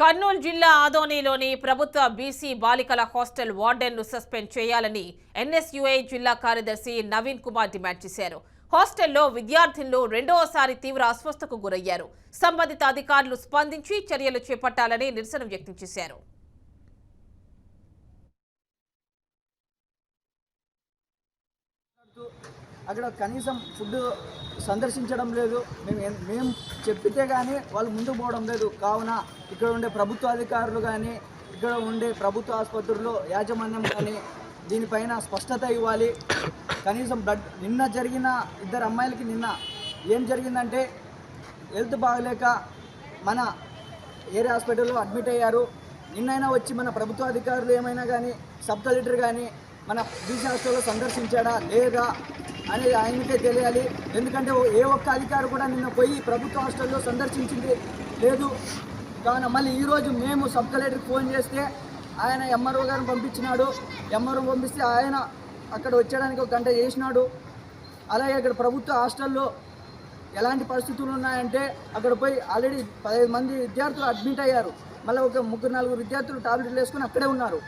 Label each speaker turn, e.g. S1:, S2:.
S1: కర్నూలు జిల్లా ఆదోనిలోని ప్రభుత్వ బీసీ బాలికల హాస్టల్ వార్డెన్ను సస్పెండ్ చేయాలని ఎన్ఎస్యుఐ జిల్లా కార్యదర్శి నవీన్ కుమార్ డిమాండ్ చేశారు. హాస్టల్లో విద్యార్థినులు రెండవసారి తీవ్ర అస్వస్థతకు గురయ్యారు. సంబంధిత అధికారులు స్పందించి చర్యలు చేపట్టాలని నిరసన వ్యక్తం చేశారు.
S2: అక్కడ కనీసం ఫుడ్ సందర్శించడం లేదు. మేము చెప్పితే కానీ వాళ్ళు ముందుకు పోవడం లేదు. కావున ఇక్కడ ఉండే ప్రభుత్వ అధికారులు కానీ, ఇక్కడ ఉండే ప్రభుత్వ ఆసుపత్రుల్లో యాజమాన్యం కానీ దీనిపైన స్పష్టత ఇవ్వాలి. కనీసం నిన్న జరిగిన ఇద్దరు అమ్మాయిలకి నిన్న ఏం జరిగిందంటే హెల్త్ బాగలేక మన ఏరియా హాస్పిటల్లో అడ్మిట్ అయ్యారు. నిన్నైనా వచ్చి మన ప్రభుత్వ అధికారులు ఏమైనా కానీ, సబ్ కలెక్టర్ కానీ మన బీసీ హాస్టల్లో సందర్శించాడా లేదా అనేది ఆయనకే తెలియాలి. ఎందుకంటే ఏ ఒక్క అధికారి కూడా నిన్న పోయి ప్రభుత్వ హాస్టల్లో సందర్శించింది లేదు. కావున మళ్ళీ ఈరోజు మేము సబ్ కలెక్టర్కి ఫోన్ చేస్తే ఆయన ఎంఆర్ఓ గారిని పంపించినాడు. ఎంఆర్ఓ పంపిస్తే ఆయన అక్కడ వచ్చేయడానికి ఒక గంట చేసినాడు. అలాగే అక్కడ ప్రభుత్వ హాస్టల్లో ఎలాంటి పరిస్థితులు ఉన్నాయంటే అక్కడ పోయి ఆల్రెడీ 15 మంది విద్యార్థులు అడ్మిట్ అయ్యారు. మళ్ళీ ఒక 3-4 విద్యార్థులు టాబ్లెట్లు వేసుకొని అక్కడే ఉన్నారు.